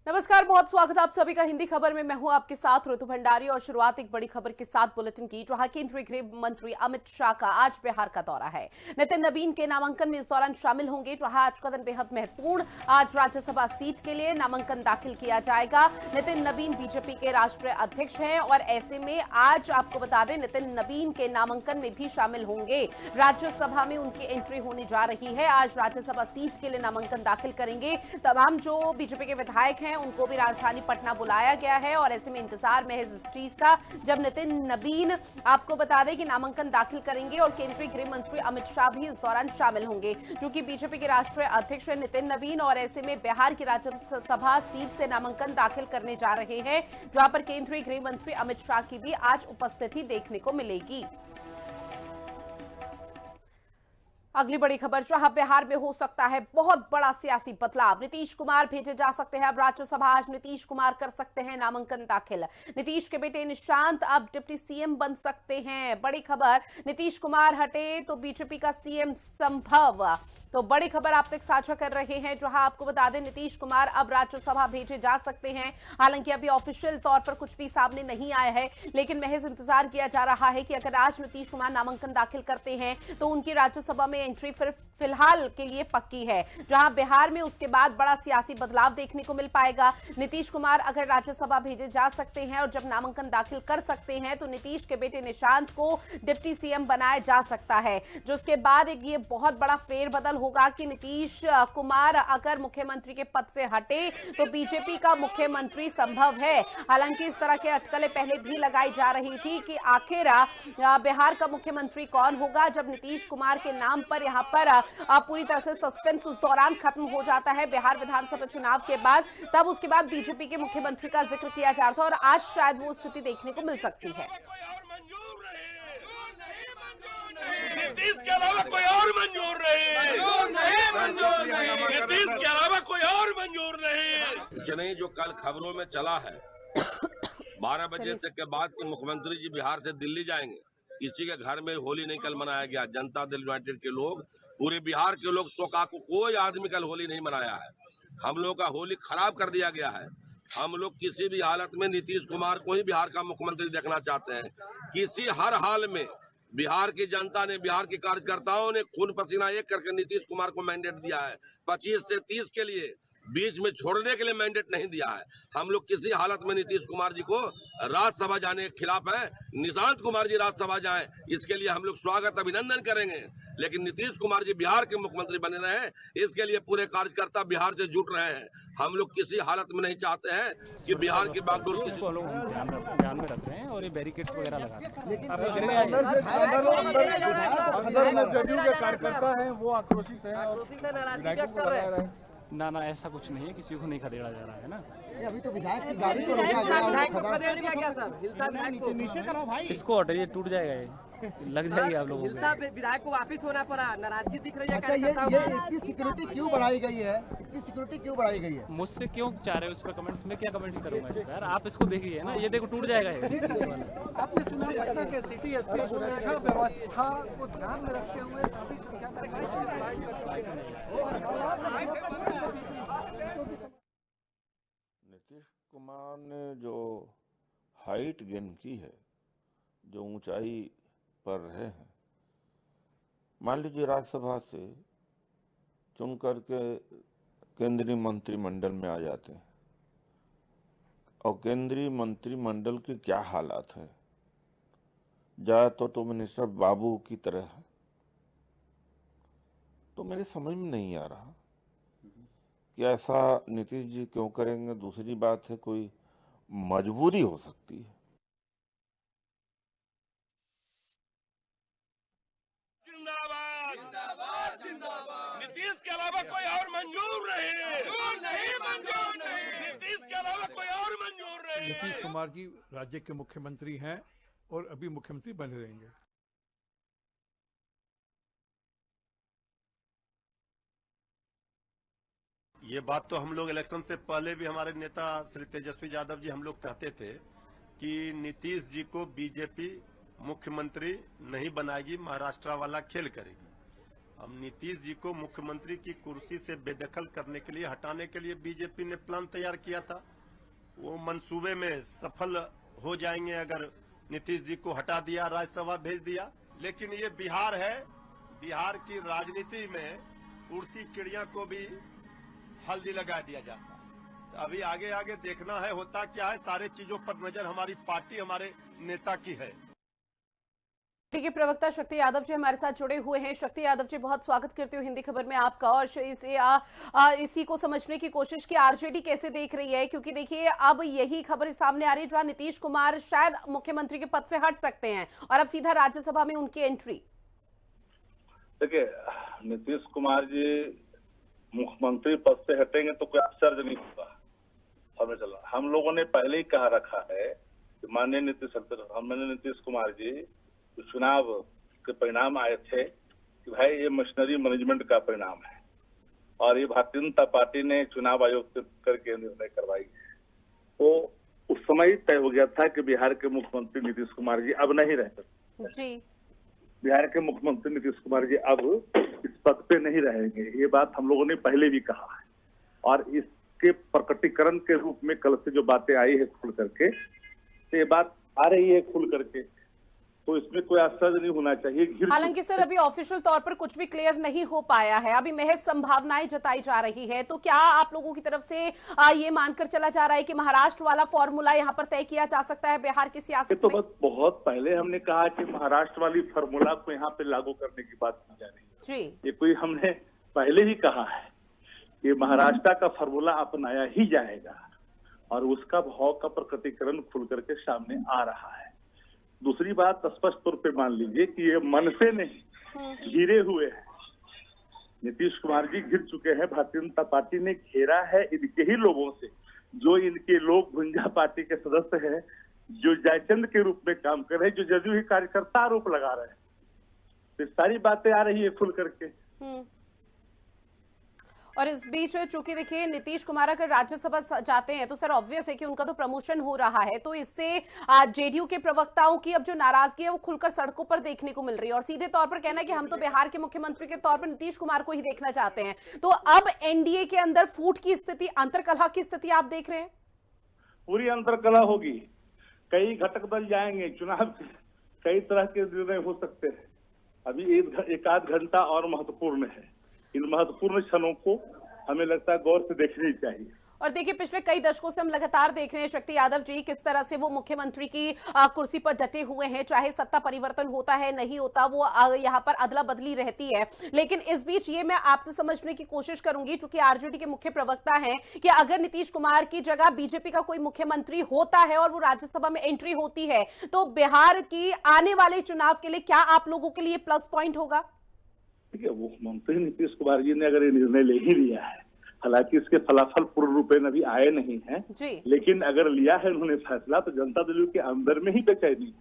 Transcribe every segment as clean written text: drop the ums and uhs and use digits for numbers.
नमस्कार, बहुत स्वागत आप सभी का हिंदी खबर में। मैं हूं आपके साथ ऋतु भंडारी और शुरुआत एक बड़ी खबर के साथ बुलेटिन की, जहां केंद्रीय गृह मंत्री अमित शाह का आज बिहार का दौरा है। नितिन नवीन के नामांकन में इस दौरान शामिल होंगे, जहां आज का दिन बेहद महत्वपूर्ण। आज राज्यसभा सीट के लिए नामांकन दाखिल किया जाएगा। नितिन नवीन बीजेपी के राष्ट्रीय अध्यक्ष हैं और ऐसे में आज आपको बता दें, नितिन नवीन के नामांकन में भी शामिल होंगे। राज्यसभा में उनकी एंट्री होने जा रही है। आज राज्यसभा सीट के लिए नामांकन दाखिल करेंगे। तमाम जो बीजेपी के विधायक हैं उनको भी राजधानी पटना बुलाया गया है और ऐसे में इंतजार महज इस चीज का, जब नितिन नवीन आपको बता दें कि नामांकन दाखिल करेंगे और केंद्रीय गृह मंत्री अमित शाह भी इस दौरान शामिल होंगे। क्योंकि बीजेपी के राष्ट्रीय अध्यक्ष हैं नितिन नवीन और ऐसे में बिहार की राज्यसभा सीट से नामांकन दाखिल करने जा रहे हैं, जहां पर केंद्रीय गृह मंत्री अमित शाह की भी आज उपस्थिति देखने को मिलेगी। अगली बड़ी खबर, जहां बिहार में हो सकता है बहुत बड़ा सियासी बदलाव। नीतीश कुमार भेजे जा सकते हैं अब राज्यसभा। आज नीतीश कुमार कर सकते हैं नामांकन दाखिल। नीतीश के बेटे निशांत अब डिप्टी सीएम बन सकते हैं। बड़ी खबर, नीतीश कुमार हटे तो बीजेपी का सीएम संभव। तो बड़ी खबर आप तक साझा कर रहे हैं, जहां आपको बता दें नीतीश कुमार अब राज्यसभा भेजे जा सकते हैं। हालांकि अभी ऑफिशियल तौर पर कुछ भी सामने नहीं आया है, लेकिन महज इंतजार किया जा रहा है कि अगर आज नीतीश कुमार नामांकन दाखिल करते हैं तो उनकी राज्यसभा में एंट्री फिलहाल के लिए पक्की है। जहां बिहार में उसके बाद बड़ा सियासी बदलाव देखने को मिल पाएगा। नीतीश कुमार अगर राज्यसभा भेजे जा सकते हैं और जब नामांकन दाखिल कर सकते हैं तो नीतीश के बेटे निशांत को डिप्टी सीएम बनाया जा सकता है। जो उसके बाद एक ये बहुत बड़ा फेरबदल होगा कि नीतीश कुमार अगर मुख्यमंत्री के पद से हटे तो बीजेपी का मुख्यमंत्री संभव है। हालांकि इस तरह के अटकलें पहले भी लगाई जा रही थी कि आखिर बिहार का मुख्यमंत्री कौन होगा। जब नीतीश कुमार के नाम पर यहां पर पूरी तरह से सस्पेंस उस दौरान खत्म हो जाता है बिहार विधानसभा चुनाव के बाद, तब उसके बाद बीजेपी के मुख्यमंत्री का जिक्र किया जा रहा था और आज शायद वो स्थिति देखने को मिल सकती है। नीतीश के अलावा कोई और मंजूर नहीं, नीतीश के अलावा कोई और मंजूर नहीं। चने जो कल खबरों में चला है 12 बजे से के बाद कि मुख्यमंत्री जी बिहार से दिल्ली जाएंगे। किसी के घर में होली नहीं कल मनाया गया। जनता दल यूनाइटेड के लोग, पूरे बिहार के लोग, शोकाकू कोई आदमी कल होली नहीं मनाया है। हम लोग का होली खराब कर दिया गया है। हम लोग किसी भी हालत में नीतीश कुमार को ही बिहार का मुख्यमंत्री देखना चाहते हैं। किसी हर हाल में बिहार की जनता ने, बिहार के कार्यकर्ताओं ने खून पसीना एक करके नीतीश कुमार को मैंडेट दिया है। 25 से 30 के लिए, बीच में छोड़ने के लिए मैंडेट नहीं दिया है। हम लोग किसी हालत में नीतीश कुमार जी को राज्यसभा जाने के खिलाफ हैं। निशांत कुमार जी राज्यसभा जाएं, इसके लिए हम लोग स्वागत अभिनंदन करेंगे। लेकिन नीतीश कुमार जी बिहार के मुख्यमंत्री बने रहे, इसके लिए पूरे कार्यकर्ता बिहार से जुट रहे हैं। हम लोग किसी हालत में नहीं चाहते हैं कि बिहार की बागडोर किसी ध्यान में रख रहे हैं और ये बैरिकेड्स वगैरह लगा रहे हैं। लेकिन अंदर लोग जदयू के कार्यकर्ता हैं, वो आक्रोशित हैं और विधायकों को बुला रहे हैं। ना ऐसा कुछ नहीं है, किसी को नहीं खदेड़ा जा रहा है ना। अभी तो विधायक की गाड़ी को रोका गया। नीचे करो भाई, इसको हटाइए, टूट जाएगा, ये लग जाएगी आप लोगों को। विधायक को वापस होना पड़ा, नाराजगी दिख रही है। अच्छा, ये इतनी सिक्योरिटी क्यों बढ़ाई गई है? इतनी सिक्योरिटी क्यों बढ़ाई गई है? मुझसे क्यों चाह रहे हो इस पर कमेंट्स में? क्या कमेंट्स करूंगा इस पर यार? आप इसको देखिए ना, ये देखो टूट जाएगा ये। आपने सुना पटना के सिटी एसपी सुरक्षा व्यवस्था को ध्यान में रखते हुए काफी संख्या नीतीश कुमार ने जो हाइट गेन की है, जो ऊंचाई पर रहे हैं, मान लीजिए राज्यसभा से चुन करके केंद्रीय मंत्रिमंडल में आ जाते हैं और केंद्रीय मंत्रिमंडल के क्या हालात है, जाए तो मिनिस्टर बाबू की तरह है। तो मेरे समझ में नहीं आ रहा कि ऐसा नीतीश जी क्यों करेंगे। दूसरी बात है, कोई मजबूरी हो सकती है। जिंदाबाद जिंदाबाद जिंदाबाद। नीतीश के अलावा कोई और मंजूर नहीं, नीतीश के अलावा कोई और मंजूर नहीं। नीतीश कुमार जी राज्य के मुख्यमंत्री हैं और अभी मुख्यमंत्री बने रहेंगे। ये बात तो हम लोग इलेक्शन से पहले भी हमारे नेता श्री तेजस्वी यादव जी हम लोग कहते थे कि नीतीश जी को बीजेपी मुख्यमंत्री नहीं बनाएगी, महाराष्ट्र वाला खेल करेगी। हम नीतीश जी को मुख्यमंत्री की कुर्सी से बेदखल करने के लिए, हटाने के लिए बीजेपी ने प्लान तैयार किया था। वो मंसूबे में सफल हो जाएंगे अगर नीतीश जी को हटा दिया, राज्यसभा भेज दिया। लेकिन ये बिहार है, बिहार की राजनीति में उड़ती चिड़िया को भी हल्दी लगा दिया जाता है। अभी आगे आगे देखना है होता क्या है। सारे चीजों पर नजर हमारी पार्टी, हमारे नेता की है। पार्टी के प्रवक्ता शक्ति यादव जी हमारे साथ जुड़े हुए हैं। शक्ति यादव जी, बहुत स्वागत करती हूँ हिंदी खबर में आपका। और इसी को समझने की कोशिश की आरजेडी कैसे देख रही है, क्योंकि देखिए अब यही खबर सामने आ रही है जहां नीतीश कुमार शायद मुख्यमंत्री के पद से हट सकते हैं और अब सीधा राज्यसभा में उनकी एंट्री। देखिए, नीतीश कुमार जी मुख्यमंत्री पद से हटेंगे तो कोई आश्चर्य नहीं होगा। हमें चलना, हम लोगों ने पहले ही कहा रखा है कि माननीय नीतीश कुमार जी चुनाव के परिणाम आए थे कि भाई ये मशीनरी मैनेजमेंट का परिणाम है और ये भारतीय जनता पार्टी ने चुनाव आयोग से करके निर्णय करवाई है। तो उस समय ही तय हो गया था कि बिहार के मुख्यमंत्री नीतीश कुमार जी अब नहीं रह सकते जी। बिहार के मुख्यमंत्री नीतीश कुमार जी अब इस पद पे नहीं रहेंगे। ये बात हम लोगों ने पहले भी कहा है और इसके प्रकटीकरण के रूप में कल से जो बातें आई है खुल करके, तो ये बात आ रही है खुल करके, तो इसमें कोई आश्चर्य नहीं होना चाहिए। हालांकि सर अभी ऑफिशियल तौर पर कुछ भी क्लियर नहीं हो पाया है, अभी महज संभावनाएं जताई जा रही है। तो क्या आप लोगों की तरफ से ये मानकर चला जा रहा है कि महाराष्ट्र वाला फॉर्मूला यहाँ पर तय किया जा सकता है बिहार की सियासत तो में? बस बहुत पहले हमने कहा कि महाराष्ट्र वाली फॉर्मूला को यहाँ पे लागू करने की बात की जा रही है जी। ये कोई हमने पहले ही कहा है कि महाराष्ट्र का फॉर्मूला अपनाया ही जाएगा और उसका भाव का प्रकटीकरण खुल करके सामने आ रहा है। दूसरी बात, स्पष्ट तौर पे मान लीजिए कि ये मन से नहीं घिरे हुए हैं। नीतीश कुमार जी घिर चुके हैं, भारतीय जनता पार्टी ने घेरा है इनके ही लोगों से, जो इनके लोग गुंजा पार्टी के सदस्य हैं, जो जयचंद के रूप में काम कर रहे हैं, जो जदयू ही कार्यकर्ता आरोप लगा रहे हैं। तो सारी बातें आ रही है खुल करके। और इस बीच चूंकि देखिए नीतीश कुमार अगर राज्यसभा जाते हैं तो सर ऑब्वियस है कि उनका तो प्रमोशन हो रहा है, तो इससे जेडीयू के प्रवक्ताओं की अब जो नाराजगी है वो खुलकर सड़कों पर देखने को मिल रही है और सीधे तौर पर कहना है कि हम तो बिहार के मुख्यमंत्री के तौर पर नीतीश कुमार को ही देखना चाहते हैं। तो अब एनडीए के अंदर फूट की स्थिति, अंतरकलह की स्थिति आप देख रहे हैं? पूरी अंतरकलह होगी, कई घटक दल जाएंगे, चुनाव कई तरह के निर्णय हो सकते हैं। अभी एक आध घंटा और महत्वपूर्ण है, इन महत्वपूर्ण क्षणों को हमें लगता है गौर से देखनी चाहिए। और देखिए पिछले कई दशकों से हम लगातार देख रहे हैं शक्ति यादव जी किस तरह से वो मुख्यमंत्री की कुर्सी पर डटे हुए हैं, चाहे सत्ता परिवर्तन होता है नहीं होता, वो यहाँ पर अदला बदली रहती है। लेकिन इस बीच ये मैं आपसे समझने की कोशिश करूंगी, चूंकि आरजेडी के मुख्य प्रवक्ता हैं, कि अगर नीतीश कुमार की जगह बीजेपी का कोई मुख्यमंत्री होता है और वो राज्यसभा में एंट्री होती है तो बिहार की आने वाले चुनाव के लिए क्या आप लोगों के लिए प्लस पॉइंट होगा? ठीक है, मुख्यमंत्री नीतीश कुमार जी ने अगर ये निर्णय ले ही लिया है, हालांकि इसके फलाफल पूर्ण रूप में अभी आए नहीं हैं, लेकिन अगर लिया है उन्होंने फैसला तो जनता दल के अंदर में ही बेचैनी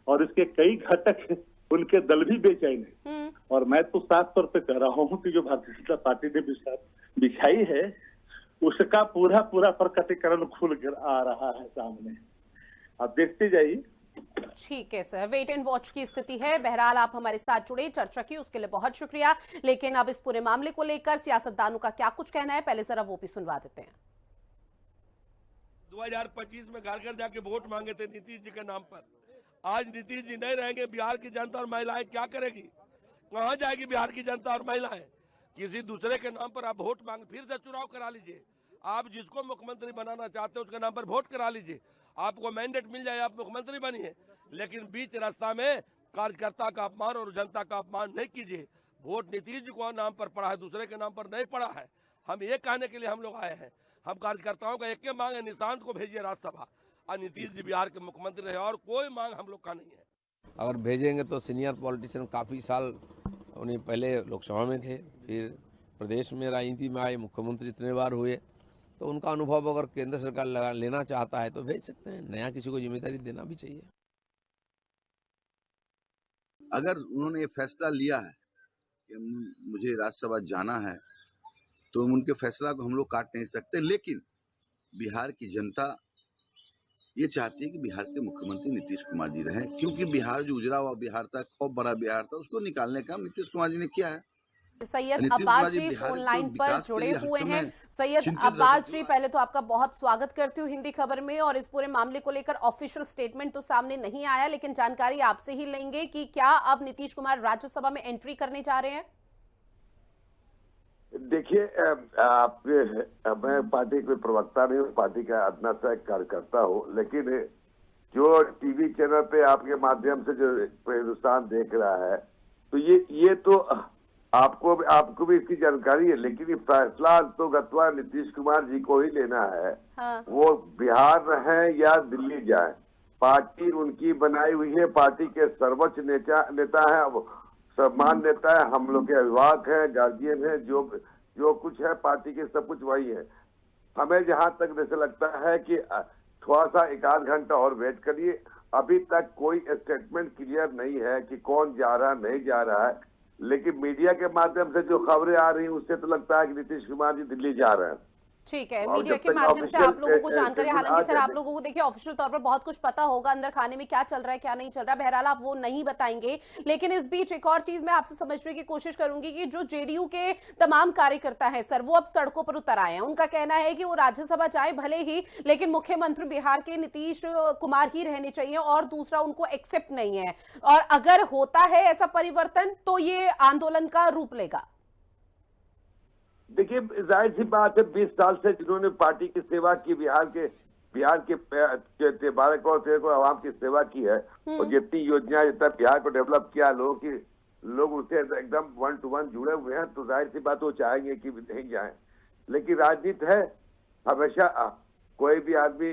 और इसके कई घटक उनके दल भी बेचैन है। और मैं तो साफ तौर पे कह रहा हूँ कि जो भारतीय जनता पार्टी ने बिछाई है उसका पूरा प्रकटीकरण खुल कर आ रहा है सामने, आप देखते जाइए। ठीक है सर, वेट एंड वॉच की स्थिति है। बहरहाल आप हमारे साथ जुड़े, चर्चा की उसके लिए बहुत शुक्रिया। लेकिन अब इस पूरे मामले को लेकर सियासतदानों का क्या कुछ कहना है, पहले जरा वो भी सुनवा देते हैं। 2025 में घर घर जाके वोट मांगे थे नीतीश जी के नाम पर। आज नीतीश जी नहीं रहेंगे, बिहार की जनता और महिलाएं क्या करेगी? कहां जाएगी बिहार की जनता और महिलाएं? किसी दूसरे के नाम पर आप वोट मांगे, फिर से चुनाव करा लीजिए। आप जिसको मुख्यमंत्री बनाना चाहते हैं उसके नाम पर वोट करा लीजिए, आपको मैंडेट मिल जाए, आप मुख्यमंत्री बनिए। लेकिन बीच रास्ता में कार्यकर्ता का अपमान और जनता का अपमान नहीं कीजिए। वोट नीतीश जी को नाम पर पड़ा है, दूसरे के नाम पर नहीं पड़ा है। हम ये कहने के लिए हम लोग आए हैं, हम कार्यकर्ताओं का एक मांग है, निशांत को भेजिए राज्यसभा और नीतीश जी बिहार के मुख्यमंत्री रहे, और कोई मांग हम लोग का नहीं है। अगर भेजेंगे तो सीनियर पॉलिटिशियन काफ़ी साल उन्हें पहले लोकसभा में थे, फिर प्रदेश में राजनीति में आए, मुख्यमंत्री इतने बार हुए, तो उनका अनुभव अगर केंद्र सरकार लेना चाहता है तो भेज सकते हैं। नया किसी को जिम्मेदारी देना भी चाहिए। अगर उन्होंने ये फैसला लिया है कि मुझे राज्यसभा जाना है तो उनके फैसला को हम लोग काट नहीं सकते, लेकिन बिहार की जनता ये चाहती है कि बिहार के मुख्यमंत्री नीतीश कुमार जी रहें, क्योंकि बिहार जो उजड़ा हुआ बिहार था, खूब बड़ा बिहार था, उसको निकालने का काम नीतीश कुमार जी ने किया है। सैयद नीतीश अब्बास कुमार जी जी बिहार फोन के लाइन पर विकास के जुड़े लिए हर हुए समय हैं। सैयद चिंतित अब्बास रहते जी, थे। पहले तो आपका बहुत स्वागत करती हूँ हिंदी खबर में। और इस पूरे मामले को लेकर ऑफिशियल स्टेटमेंट तो सामने नहीं आया, लेकिन जानकारी आपसे ही लेंगे कि क्या अब नीतीश कुमार राज्यसभा में एंट्री करने जा रहे हैं? देखिए, मैं पार्टी के प्रवक्ता नहीं हूँ, पार्टी का अपना सा एक कार्यकर्ता हूँ, लेकिन जो टीवी चैनल पे आपके माध्यम से जो हिंदुस्तान देख रहा है, तो ये तो आपको भी इसकी जानकारी है, लेकिन ये फैसला तो गत्वा नीतीश कुमार जी को ही लेना है। हाँ। वो बिहार रहें या दिल्ली जाए, पार्टी उनकी बनाई हुई है, पार्टी के सर्वोच्च नेता है, सम्मान नेता है, हम लोग के अभिभावक है, गार्जियन है, जो कुछ है पार्टी के सब कुछ वही है। हमें जहां तक जैसे लगता है कि थोड़ा सा एक आध घंटा और वेट करिए। अभी तक कोई स्टेटमेंट क्लियर नहीं है कि कौन जा रहा नहीं जा रहा है, लेकिन मीडिया के माध्यम से जो खबरें आ रही हैं उससे तो लगता है कि नीतीश कुमार जी दिल्ली जा रहे हैं। ठीक है, और मीडिया जब के तक माध्यम से official आप लोगों को जानकारी, statement हालांकि आ सर जाए- आप लोगों को देखिए ऑफिशियल तौर पर बहुत कुछ पता होगा अंदर खाने में क्या चल रहा है क्या नहीं चल रहा है, बहरहाल आप वो नहीं बताएंगे। लेकिन इस बीच एक और चीज मैं आपसे समझने की कोशिश करूंगी कि जो जेडीयू के तमाम कार्यकर्ता हैं सर, वो अब सड़कों पर उतर आए हैं। उनका कहना है कि वो राज्यसभा जाए भले ही, लेकिन मुख्यमंत्री बिहार के नीतीश कुमार ही रहने चाहिए और दूसरा उनको एक्सेप्ट नहीं है। और अगर होता है ऐसा परिवर्तन तो ये आंदोलन का रूप लेगा। देखिए, जाहिर सी बात है, 20 साल से जिन्होंने पार्टी की सेवा की, बिहार के 12 करोड़ 13 करोड़ आवाम की सेवा की है, और जितनी योजना जितना बिहार को डेवलप किया, लोग उससे एकदम 1 to 1 जुड़े हुए हैं, तो जाहिर सी बात वो चाहेंगे कि नहीं जाए। लेकिन राजनीति है, हमेशा कोई भी आदमी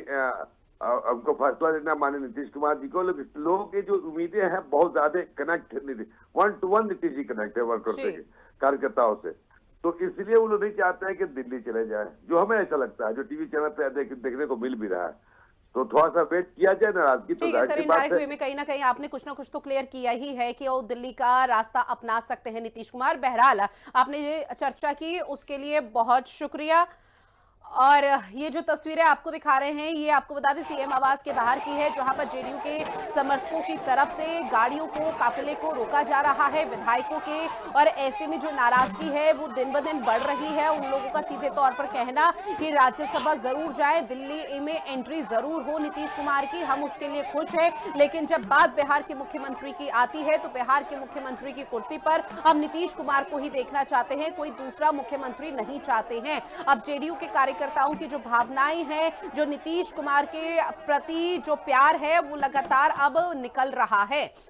उनको फैसला लेना माने नीतीश कुमार जी को, लेकिन लोगों की जो उम्मीदें हैं बहुत ज्यादा कनेक्ट है, 1 to 1 नीतीश जी कनेक्ट है वर्कर्स से, कार्यकर्ताओं से। तो इसलिए वो लोग नहीं चाहते हैं कि दिल्ली चले जाए, जो हमें ऐसा लगता है, जो टीवी चैनल पे देखने को मिल भी रहा है। तो थोड़ा सा वेट किया जाए नाराजगी तो ठीक है सर, जाहिर सी बात इनडायरेक्ट वे है। में कहीं ना कहीं आपने कुछ ना कुछ तो क्लियर किया ही है कि वो दिल्ली का रास्ता अपना सकते हैं नीतीश कुमार। बहरहाल आपने ये चर्चा की उसके लिए बहुत शुक्रिया। और ये जो तस्वीरें आपको दिखा रहे हैं, ये आपको बता दें सीएम आवास के बाहर की है, जहां पर जेडीयू के समर्थकों की तरफ से गाड़ियों को, काफिले को रोका जा रहा है, विधायकों के। और ऐसे में जो नाराजगी है वो दिन ब दिन बढ़ रही है। उन लोगों का सीधे तौर पर कहना कि राज्यसभा जरूर जाए, दिल्ली में एंट्री जरूर हो नीतीश कुमार की, हम उसके लिए खुश है। लेकिन जब बात बिहार के मुख्यमंत्री की आती है तो बिहार के मुख्यमंत्री की कुर्सी पर हम नीतीश कुमार को ही देखना चाहते हैं, कोई दूसरा मुख्यमंत्री नहीं चाहते हैं। अब जेडीयू के कार्यकर्ताओं की जो भावनाएं हैं, जो नीतीश कुमार के प्रति जो प्यार है, वो लगातार अब निकल रहा है।